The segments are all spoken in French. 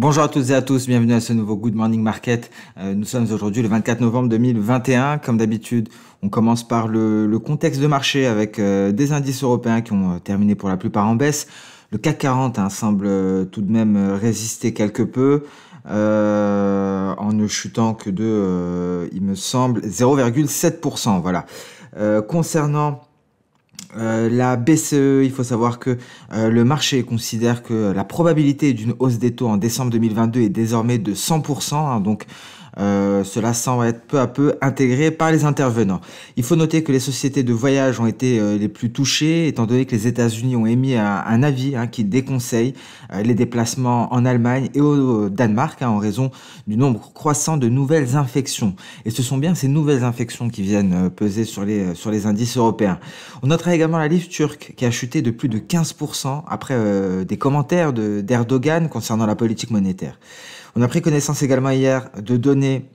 Bonjour à toutes et à tous, bienvenue à ce nouveau Good Morning Market. Nous sommes aujourd'hui le 24 novembre 2021. Comme d'habitude, on commence par le contexte de marché avec des indices européens qui ont terminé pour la plupart en baisse. Le CAC 40 semble tout de même résister quelque peu en ne chutant que de, il me semble, 0,7%. Voilà. Concernant la BCE, il faut savoir que le marché considère que la probabilité d'une hausse des taux en décembre 2022 est désormais de 100%, donc cela semble être peu à peu intégré par les intervenants. Il faut noter que les sociétés de voyage ont été les plus touchées, étant donné que les États-Unis ont émis un avis qui déconseille les déplacements en Allemagne et au Danemark en raison du nombre croissant de nouvelles infections. Et ce sont bien ces nouvelles infections qui viennent peser sur les indices européens. On notera également la livre turque qui a chuté de plus de 15% après des commentaires d'Erdogan concernant la politique monétaire. On a pris connaissance également hier de données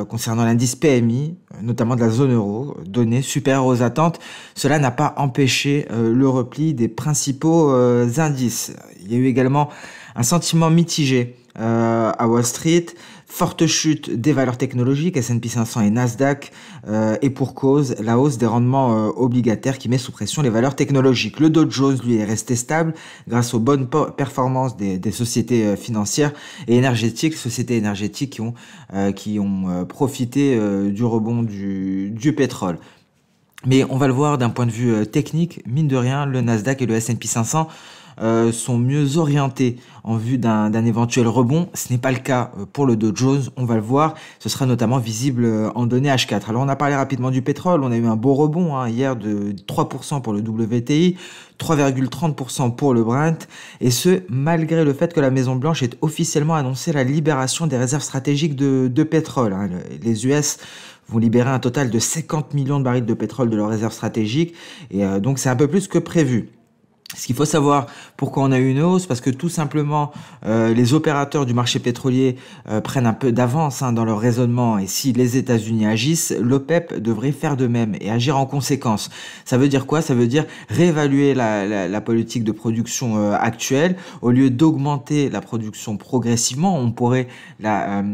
concernant l'indice PMI, notamment de la zone euro, données supérieures aux attentes. Cela n'a pas empêché le repli des principaux indices. Il y a eu également un sentiment mitigé à Wall Street, forte chute des valeurs technologiques, S&P 500 et Nasdaq, et pour cause, la hausse des rendements obligataires qui met sous pression les valeurs technologiques. Le Dow Jones, lui, est resté stable grâce aux bonnes performances des sociétés financières et énergétiques, sociétés énergétiques qui ont profité du rebond du pétrole. Mais on va le voir d'un point de vue technique, mine de rien, le Nasdaq et le S&P 500 sont mieux orientés en vue d'un éventuel rebond. Ce n'est pas le cas pour le Dow Jones, on va le voir. Ce sera notamment visible en données H4. Alors on a parlé rapidement du pétrole, on a eu un beau rebond hier de 3% pour le WTI, 3,30% pour le Brent, et ce malgré le fait que la Maison Blanche ait officiellement annoncé la libération des réserves stratégiques de pétrole. Les US vont libérer un total de 50 millions de barils de pétrole de leurs réserves stratégiques, et donc c'est un peu plus que prévu. Ce qu'il faut savoir, pourquoi on a eu une hausse, parce que tout simplement, les opérateurs du marché pétrolier prennent un peu d'avance dans leur raisonnement, et si les États-Unis agissent, l'OPEP devrait faire de même et agir en conséquence. Ça veut dire quoi? Ça veut dire réévaluer la politique de production actuelle. Au lieu d'augmenter la production progressivement, on pourrait la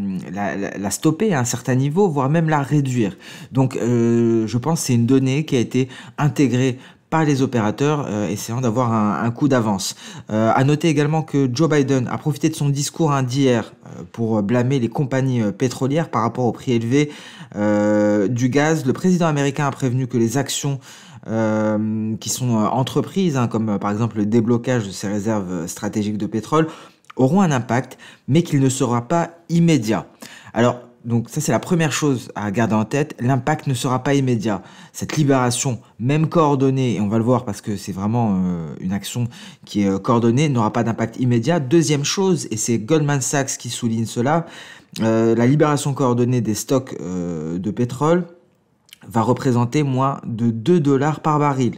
stopper à un certain niveau, voire même la réduire. Donc, je pense que c'est une donnée qui a été intégrée par les opérateurs essayant d'avoir un coup d'avance. À noter également que Joe Biden a profité de son discours d'hier pour blâmer les compagnies pétrolières par rapport au prix élevé du gaz. Le président américain a prévenu que les actions qui sont entreprises, comme par exemple le déblocage de ces réserves stratégiques de pétrole, auront un impact, mais qu'il ne sera pas immédiat. Alors, donc ça c'est la première chose à garder en tête, l'impact ne sera pas immédiat. Cette libération, même coordonnée, et on va le voir parce que c'est vraiment une action qui est coordonnée, n'aura pas d'impact immédiat. Deuxième chose, et c'est Goldman Sachs qui souligne cela, la libération coordonnée des stocks de pétrole va représenter moins de 2 dollars par baril.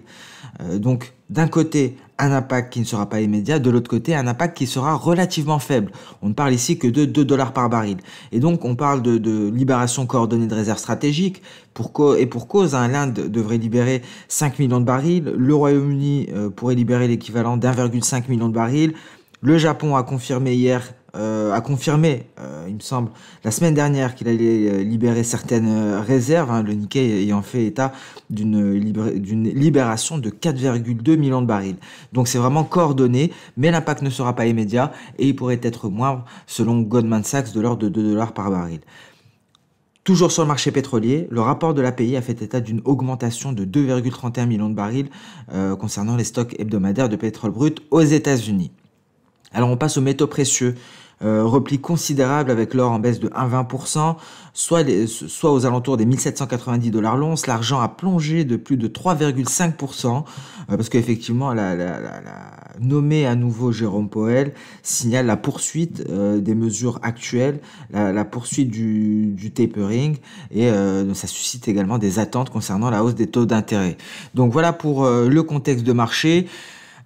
Donc d'un côté, un impact qui ne sera pas immédiat, de l'autre côté, un impact qui sera relativement faible. On ne parle ici que de 2 dollars par baril. Et donc, on parle de libération coordonnée de réserves stratégiques. Pour cause, l'Inde devrait libérer 5 millions de barils. Le Royaume-Uni pourrait libérer l'équivalent d'1,5 million de barils. Le Japon a confirmé hier, il me semble, la semaine dernière qu'il allait libérer certaines réserves, le Nikkei ayant fait état d'une libération de 4,2 millions de barils. Donc c'est vraiment coordonné, mais l'impact ne sera pas immédiat et il pourrait être moindre, selon Goldman Sachs, de l'ordre de 2 dollars par baril. Toujours sur le marché pétrolier, le rapport de l'API a fait état d'une augmentation de 2,31 millions de barils concernant les stocks hebdomadaires de pétrole brut aux États-Unis. Alors on passe aux métaux précieux, repli considérable avec l'or en baisse de 1,20%, soit aux alentours des 1790 dollars l'once. L'argent a plongé de plus de 3,5% parce qu'effectivement la nommé à nouveau Jérôme Powell signale la poursuite des mesures actuelles, la poursuite du tapering, et ça suscite également des attentes concernant la hausse des taux d'intérêt. Donc voilà pour le contexte de marché.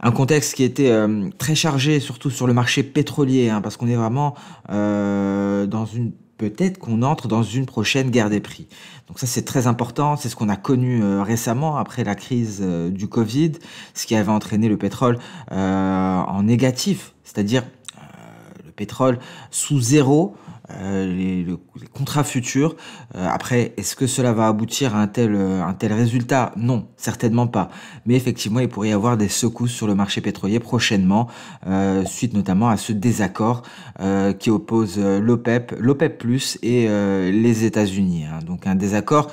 Un contexte qui était très chargé, surtout sur le marché pétrolier, parce qu'on est vraiment peut-être qu'on entre dans une prochaine guerre des prix. Donc ça, c'est très important. C'est ce qu'on a connu récemment après la crise du Covid, ce qui avait entraîné le pétrole en négatif, c'est-à-dire pétrole sous zéro, les contrats futurs. Après, est-ce que cela va aboutir à un tel résultat? Non, certainement pas. Mais effectivement, il pourrait y avoir des secousses sur le marché pétrolier prochainement, suite notamment à ce désaccord qui oppose l'OPEP+, et les États-Unis. Hein. Donc un désaccord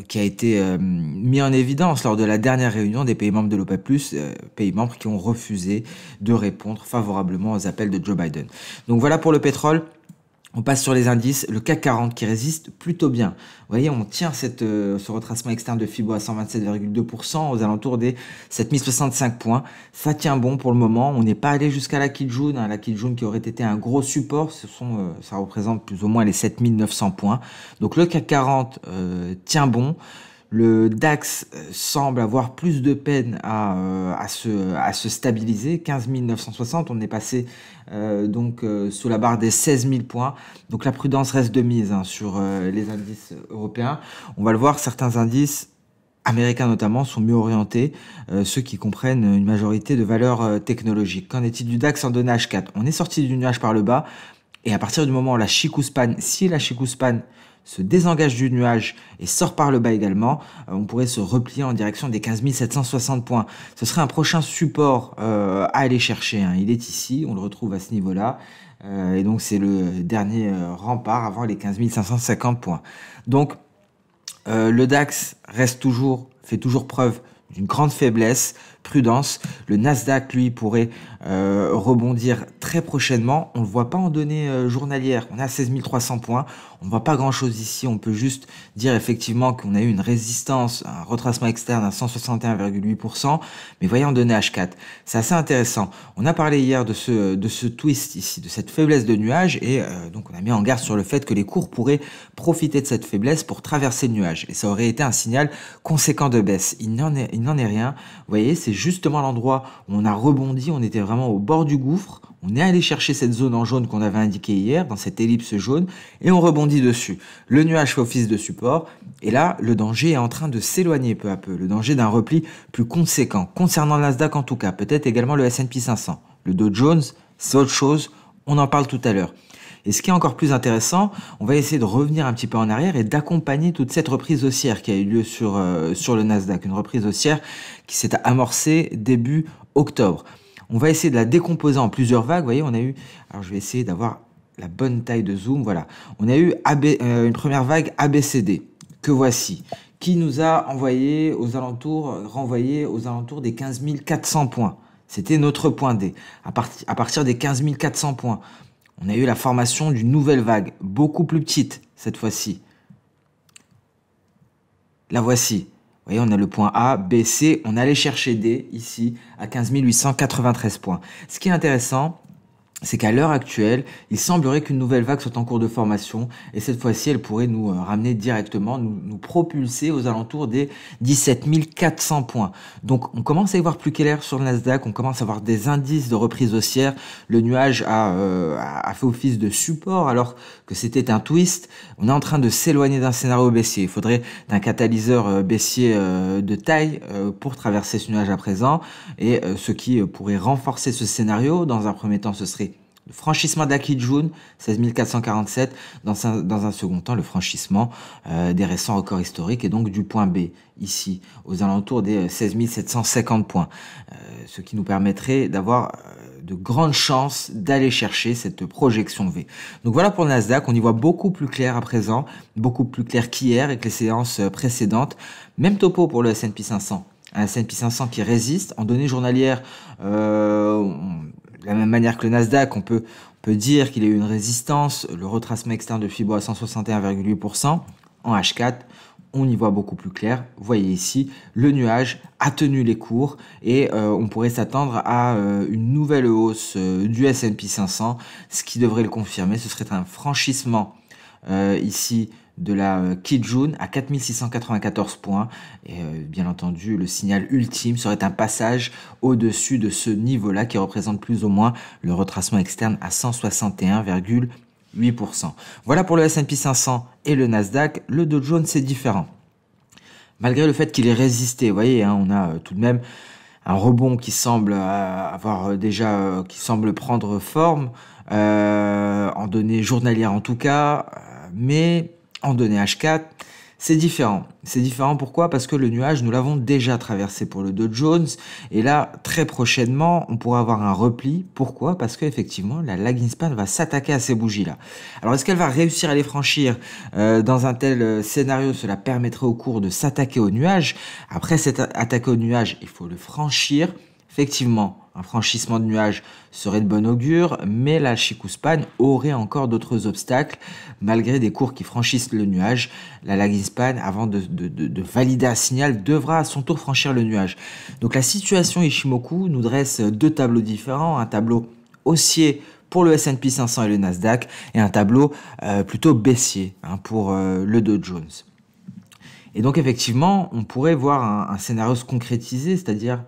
qui a été mis en évidence lors de la dernière réunion des pays membres de l'OPEP+, pays membres qui ont refusé de répondre favorablement aux appels de Joe Biden. Donc voilà pour le pétrole. On passe sur les indices, le CAC 40 qui résiste plutôt bien. Vous voyez, on tient ce retracement externe de Fibo à 127,2% aux alentours des 7065 points. Ça tient bon pour le moment. On n'est pas allé jusqu'à la Kijun, la Kijun qui aurait été un gros support. Ça représente plus ou moins les 7900 points. Donc le CAC 40 tient bon. Le DAX semble avoir plus de peine à se stabiliser, 15 960, on est passé sous la barre des 16 000 points, donc la prudence reste de mise sur les indices européens. On va le voir, certains indices américains notamment sont mieux orientés, ceux qui comprennent une majorité de valeurs technologiques. Qu'en est-il du DAX en données H4? On est sorti du nuage par le bas, et à partir du moment où la Chikou-Span, si la Chikou-Span se désengage du nuage et sort par le bas également, on pourrait se replier en direction des 15 760 points. Ce serait un prochain support à aller chercher. Hein. Il est ici, on le retrouve à ce niveau-là. Et donc c'est le dernier rempart avant les 15 550 points. Donc le DAX fait toujours preuve d'une grande faiblesse, prudence. Le Nasdaq, lui, pourrait rebondir très prochainement. On ne le voit pas en données journalières. On est à 16 300 points. On ne voit pas grand-chose ici. On peut juste dire effectivement qu'on a eu une résistance, un retracement externe à 161,8%. Mais voyez en données H4. C'est assez intéressant. On a parlé hier de ce twist ici, de cette faiblesse de nuage. Et donc on a mis en garde sur le fait que les cours pourraient profiter de cette faiblesse pour traverser le nuage. Et ça aurait été un signal conséquent de baisse. Il n'en est rien. Vous voyez, c'est justement l'endroit où on a rebondi. On était vraiment au bord du gouffre. On est allé chercher cette zone en jaune qu'on avait indiquée hier, dans cette ellipse jaune, et on rebondit dessus. Le nuage fait office de support, et là, le danger est en train de s'éloigner peu à peu, le danger d'un repli plus conséquent, concernant le Nasdaq en tout cas, peut-être également le S&P 500. Le Dow Jones, c'est autre chose, on en parle tout à l'heure. Et ce qui est encore plus intéressant, on va essayer de revenir un petit peu en arrière et d'accompagner toute cette reprise haussière qui a eu lieu sur le Nasdaq, une reprise haussière qui s'est amorcée début octobre. On va essayer de la décomposer en plusieurs vagues. Vous voyez, on a eu, alors je vais essayer d'avoir la bonne taille de zoom, voilà. On a eu une première vague ABCD, que voici, qui nous a renvoyé aux alentours des 15 400 points. C'était notre point D. À partir des 15 400 points, on a eu la formation d'une nouvelle vague, beaucoup plus petite cette fois-ci. La voici. Vous voyez, on a le point A, B, C. On allait chercher D ici à 15 893 points. Ce qui est intéressant, c'est qu'à l'heure actuelle, il semblerait qu'une nouvelle vague soit en cours de formation et cette fois-ci, elle pourrait nous ramener directement, nous propulser aux alentours des 17 400 points. Donc, on commence à y voir plus clair sur le Nasdaq, on commence à avoir des indices de reprise haussière. Le nuage a fait office de support alors que c'était un twist. On est en train de s'éloigner d'un scénario baissier. Il faudrait d'un catalyseur baissier de taille pour traverser ce nuage à présent et ce qui pourrait renforcer ce scénario, dans un premier temps, ce serait le franchissement de la Kijun, 16 447. Dans un second temps, le franchissement des récents records historiques et donc du point B, ici, aux alentours des 16 750 points. Ce qui nous permettrait d'avoir de grandes chances d'aller chercher cette projection V. Donc voilà pour le Nasdaq, on y voit beaucoup plus clair à présent, beaucoup plus clair qu'hier avec les séances précédentes. Même topo pour le S&P 500. Un S&P 500 qui résiste en données journalières. De la même manière que le Nasdaq, on peut dire qu'il y a eu une résistance, le retracement externe de Fibo à 161,8%. En H4, on y voit beaucoup plus clair. Vous voyez ici, le nuage a tenu les cours et on pourrait s'attendre à une nouvelle hausse du S&P 500, ce qui devrait le confirmer. Ce serait un franchissement ici de la Kijun à 4694 points. Et bien entendu, le signal ultime serait un passage au-dessus de ce niveau-là qui représente plus ou moins le retracement externe à 161,8%. Voilà pour le S&P 500 et le Nasdaq. Le Dow Jones, c'est différent. Malgré le fait qu'il ait résisté, vous voyez, hein, on a tout de même un rebond qui semble prendre forme. en données journalières en tout cas, mais en données H4, c'est différent. C'est différent pourquoi? Parce que le nuage, nous l'avons déjà traversé pour le Dow Jones. Et là, très prochainement, on pourra avoir un repli. Pourquoi? Parce qu'effectivement, la lagging span va s'attaquer à ces bougies-là. Alors, est-ce qu'elle va réussir à les franchir? Dans un tel scénario, cela permettrait au cours de s'attaquer au nuage. Après cette attaque au nuage, il faut le franchir. Effectivement, un franchissement de nuage serait de bon augure, mais la Chikou-span aurait encore d'autres obstacles, malgré des cours qui franchissent le nuage. La lagging span, avant de valider un signal, devra à son tour franchir le nuage. Donc la situation Ishimoku nous dresse deux tableaux différents, un tableau haussier pour le S&P 500 et le Nasdaq, et un tableau plutôt baissier pour le Dow Jones. Et donc effectivement, on pourrait voir un scénario se concrétiser, c'est-à-dire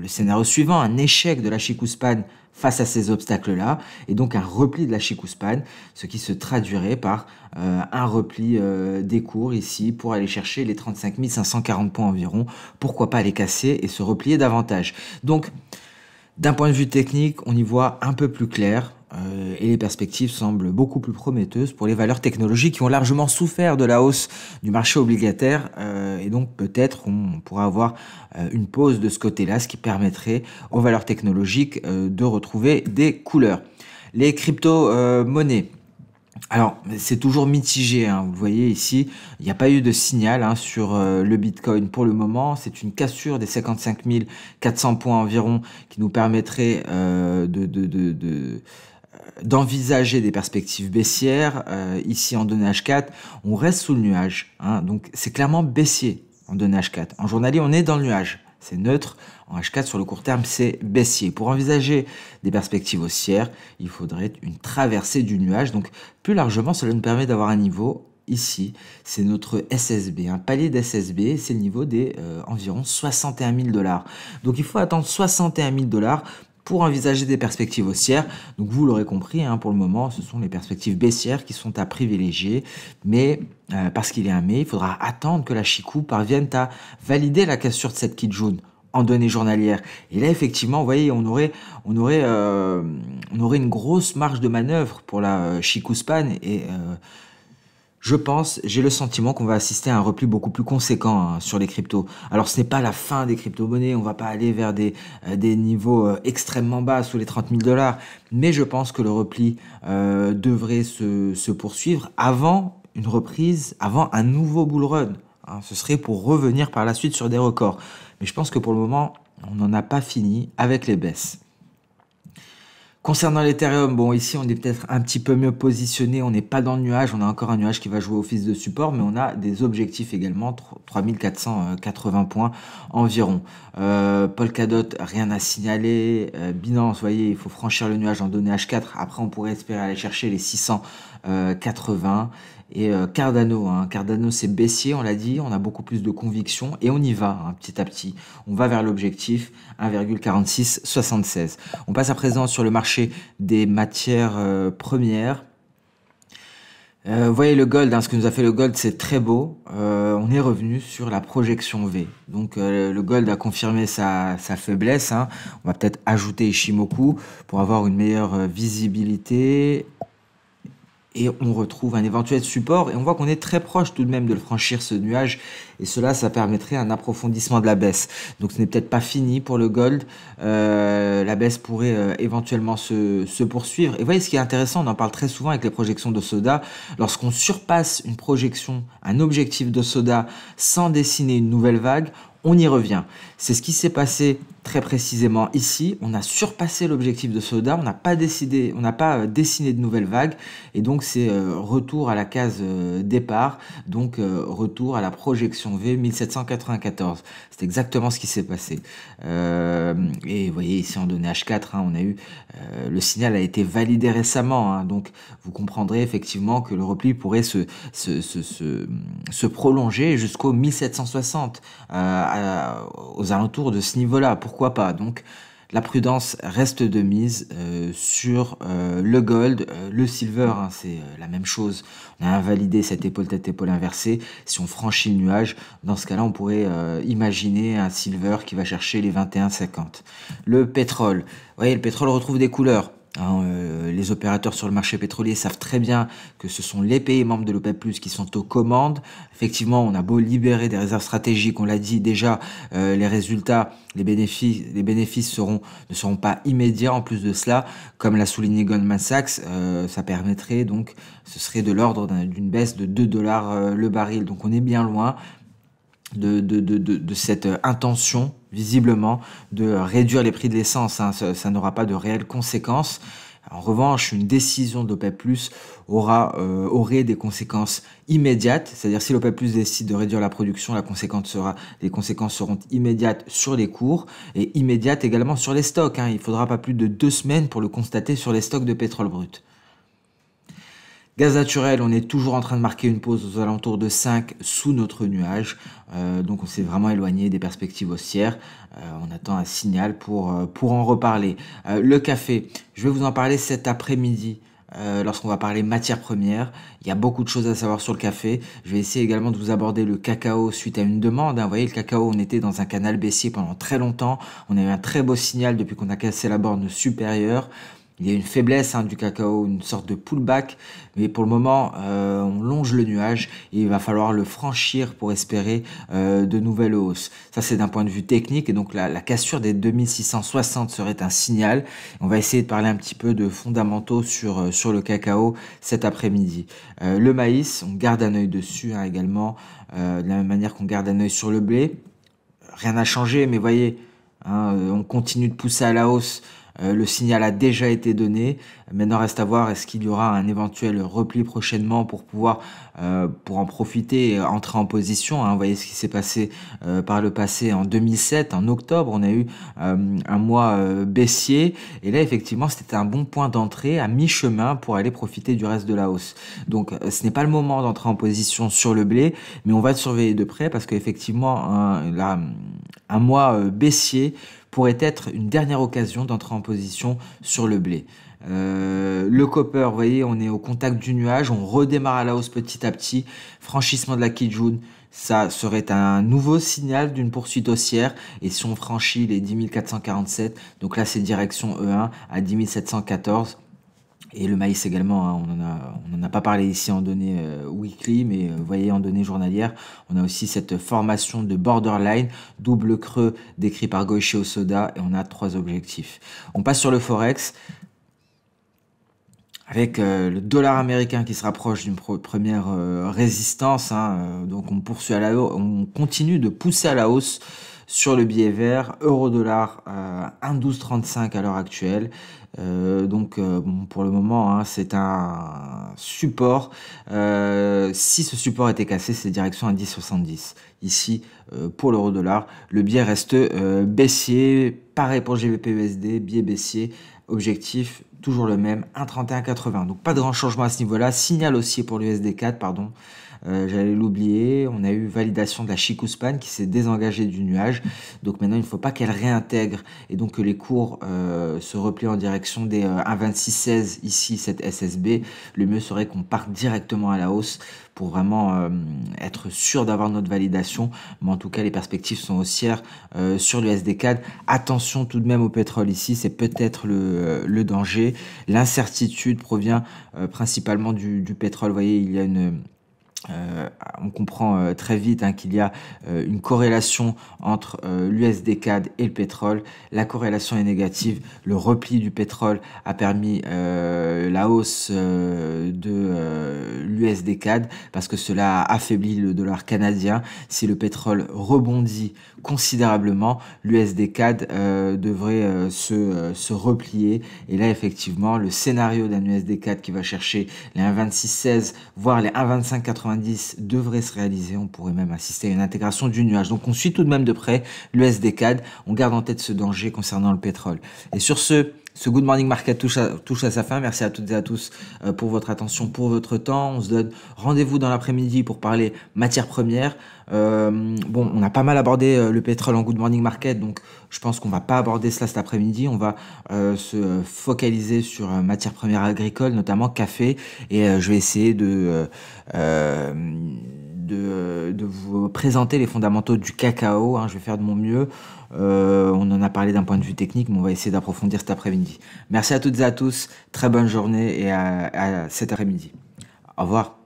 le scénario suivant, un échec de la Chikou-span face à ces obstacles-là, et donc un repli de la Chikou-span, ce qui se traduirait par un repli des cours ici pour aller chercher les 35 540 points environ, pourquoi pas les casser et se replier davantage. Donc, d'un point de vue technique, on y voit un peu plus clair et les perspectives semblent beaucoup plus prometteuses pour les valeurs technologiques qui ont largement souffert de la hausse du marché obligataire et donc peut-être on pourra avoir une pause de ce côté-là, ce qui permettrait aux valeurs technologiques de retrouver des couleurs. Les crypto-monnaies. Alors, c'est toujours mitigé, hein. Vous le voyez ici, il n'y a pas eu de signal sur le Bitcoin pour le moment. C'est une cassure des 55 400 points environ qui nous permettrait d'envisager des perspectives baissières. Ici, en données H4, on reste sous le nuage, hein. Donc, c'est clairement baissier en données H4. En journalier, on est dans le nuage. C'est neutre. En H4, sur le court terme, c'est baissier. Pour envisager des perspectives haussières, il faudrait une traversée du nuage. Donc, plus largement, cela nous permet d'avoir un niveau ici. C'est notre SSB, un palier d'SSB. C'est le niveau des environ 61 000 $. Donc, il faut attendre 61 000 $ pour envisager des perspectives haussières. Donc, vous l'aurez compris, pour le moment, ce sont les perspectives baissières qui sont à privilégier. Mais parce qu'il y a un mais, il faudra attendre que la Chikou parvienne à valider la cassure de cette Kijun en données journalières. Et là, effectivement, vous voyez, on aurait une grosse marge de manœuvre pour la Chikou-span et je pense, j'ai le sentiment qu'on va assister à un repli beaucoup plus conséquent sur les cryptos. Alors, ce n'est pas la fin des crypto-monnaies, on va pas aller vers des niveaux extrêmement bas, sous les 30 000 $, mais je pense que le repli devrait se poursuivre avant une reprise, avant un nouveau bull run. Ce serait pour revenir par la suite sur des records. Mais je pense que pour le moment, on n'en a pas fini avec les baisses. Concernant l'Ethereum, bon, ici, on est peut-être un petit peu mieux positionné. On n'est pas dans le nuage. On a encore un nuage qui va jouer office de support, mais on a des objectifs également, 3480 points environ. Polkadot, rien à signaler. Binance, vous voyez, il faut franchir le nuage en données H4. Après, on pourrait espérer aller chercher les 680. Et Cardano, Cardano c'est baissier, on l'a dit, on a beaucoup plus de conviction et on y va petit à petit. On va vers l'objectif 1,4676. On passe à présent sur le marché des matières premières. Vous voyez le gold, ce que nous a fait le gold, c'est très beau. On est revenu sur la projection V. Donc le gold a confirmé sa faiblesse. On va peut-être ajouter Ishimoku pour avoir une meilleure visibilité. Et on retrouve un éventuel support et on voit qu'on est très proche tout de même de le franchir ce nuage et cela ça permettrait un approfondissement de la baisse. Donc ce n'est peut-être pas fini pour le gold, la baisse pourrait éventuellement se poursuivre. Et vous voyez ce qui est intéressant, on en parle très souvent avec les projections d'Osoda, lorsqu'on surpasse une projection, un objectif d'Osoda sans dessiner une nouvelle vague, on y revient. C'est ce qui s'est passé très précisément ici. On a surpassé l'objectif de Soda, on n'a pas dessiné de nouvelles vagues et donc c'est retour à la case départ, donc retour à la projection V 1794. C'est exactement ce qui s'est passé. Et vous voyez ici en données H4, on a eu le signal a été validé récemment, donc vous comprendrez effectivement que le repli pourrait se prolonger jusqu'au 1760 aux alentours de ce niveau-là. Pourquoi pas? Donc la prudence reste de mise sur le gold, le silver, c'est la même chose. On a invalidé cette épaule tête-épaule inversée. Si on franchit le nuage, dans ce cas-là, on pourrait imaginer un silver qui va chercher les 21,50. Le pétrole, vous voyez, le pétrole retrouve des couleurs. Hein, les opérateurs sur le marché pétrolier savent très bien que ce sont les pays membres de l'OPEP+ qui sont aux commandes. Effectivement, on a beau libérer des réserves stratégiques, on l'a dit déjà, les résultats, les bénéfices ne seront pas immédiats. En plus de cela, comme l'a souligné Goldman Sachs, ça permettrait donc, ce serait de l'ordre d'une baisse de 2 dollars le baril. Donc on est bien loin de cette intention, visiblement, de réduire les prix de l'essence. Hein. Ça n'aura pas de réelles conséquences. En revanche, une décision de l'OPEP+ aurait des conséquences immédiates. C'est-à-dire, si l'OPEP+ décide de réduire la production, les conséquences seront immédiates sur les cours et immédiates également sur les stocks. Hein. Il faudra pas plus de 2 semaines pour le constater sur les stocks de pétrole brut. Gaz naturel, on est toujours en train de marquer une pause aux alentours de 5 sous notre nuage. Donc on s'est vraiment éloigné des perspectives haussières. On attend un signal pour en reparler. Le café, je vais vous en parler cet après-midi. Lorsqu'on va parler matières premières, il y a beaucoup de choses à savoir sur le café. Je vais essayer également de vous aborder le cacao suite à une demande. Hein. Vous voyez, le cacao, on était dans un canal baissier pendant très longtemps. On a eu un très beau signal depuis qu'on a cassé la borne supérieure. Il y a une faiblesse du cacao, une sorte de pullback, mais pour le moment, on longe le nuage et il va falloir le franchir pour espérer de nouvelles hausses. Ça, c'est d'un point de vue technique et donc la cassure des 2660 serait un signal. On va essayer de parler un petit peu de fondamentaux sur le cacao cet après-midi. Le maïs, on garde un œil dessus également, de la même manière qu'on garde un œil sur le blé. Rien n'a changé, mais voyez, on continue de pousser à la hausse. Le signal a déjà été donné. Maintenant, reste à voir est-ce qu'il y aura un éventuel repli prochainement pour pouvoir pour en profiter et entrer en position. Hein. Vous voyez ce qui s'est passé par le passé en 2007, en octobre, on a eu un mois baissier. Et là, effectivement, c'était un bon point d'entrée à mi-chemin pour aller profiter du reste de la hausse. Donc, ce n'est pas le moment d'entrer en position sur le blé, mais on va le surveiller de près parce qu'effectivement, un mois baissier pourrait être une dernière occasion d'entrer en position sur le blé. Le copper, vous voyez, on est au contact du nuage, on redémarre à la hausse petit à petit, franchissement de la Kijun, ça serait un nouveau signal d'une poursuite haussière et si on franchit les 10 447, donc là c'est direction E1 à 10 714. Et le maïs également, on en a pas parlé ici en données weekly, mais vous voyez en données journalières, on a aussi cette formation de borderline, double creux décrit par Goichi Osoda, et on a 3 objectifs. On passe sur le forex, avec le dollar américain qui se rapproche d'une première résistance, donc on continue de pousser à la hausse sur le billet vert, euro-dollar 1,1235 à l'heure actuelle. Bon, pour le moment, c'est un support. Si ce support était cassé, c'est direction à 10,70. Ici, pour l'euro-dollar, le biais reste baissier. Pareil pour GBP-USD, biais baissier. Objectif toujours le même, 1,3180. Donc pas de grand changement à ce niveau-là. Signal haussier pour l'USD4, pardon. J'allais l'oublier, on a eu validation de la Chikuspan qui s'est désengagée du nuage, donc maintenant il ne faut pas qu'elle réintègre et donc que les cours se replient en direction des 1,2616 ici, cette SSB. Le mieux serait qu'on parte directement à la hausse pour vraiment être sûr d'avoir notre validation, mais en tout cas les perspectives sont haussières sur l'USD4. Attention tout de même au pétrole ici, c'est peut-être le danger. L'incertitude provient principalement du pétrole. Vous voyez, il y a on comprend très vite qu'il y a une corrélation entre l'USD-CAD et le pétrole. La corrélation est négative. Le repli du pétrole a permis la hausse de l'USD-CAD parce que cela a affaibli le dollar canadien. Si le pétrole rebondit considérablement, l'USD-CAD devrait se replier. Et là, effectivement, le scénario d'un USD-CAD qui va chercher les 1,2616, voire les 1,2590 devrait se réaliser. On pourrait même assister à une intégration du nuage. Donc on suit tout de même de près l'USD-CAD. On garde en tête ce danger concernant le pétrole. Et sur ce Good Morning Market touche à sa fin. Merci à toutes et à tous pour votre attention, pour votre temps. On se donne rendez-vous dans l'après-midi pour parler matières premières. Bon, on a pas mal abordé le pétrole en Good Morning Market, donc je pense qu'on va pas aborder cela cet après-midi. On va se focaliser sur matières premières agricoles, notamment café, et je vais essayer de de vous présenter les fondamentaux du cacao, hein. Je vais faire de mon mieux. On en a parlé d'un point de vue technique, mais on va essayer d'approfondir cet après-midi. Merci à toutes et à tous, très bonne journée et à cet après-midi. Au revoir.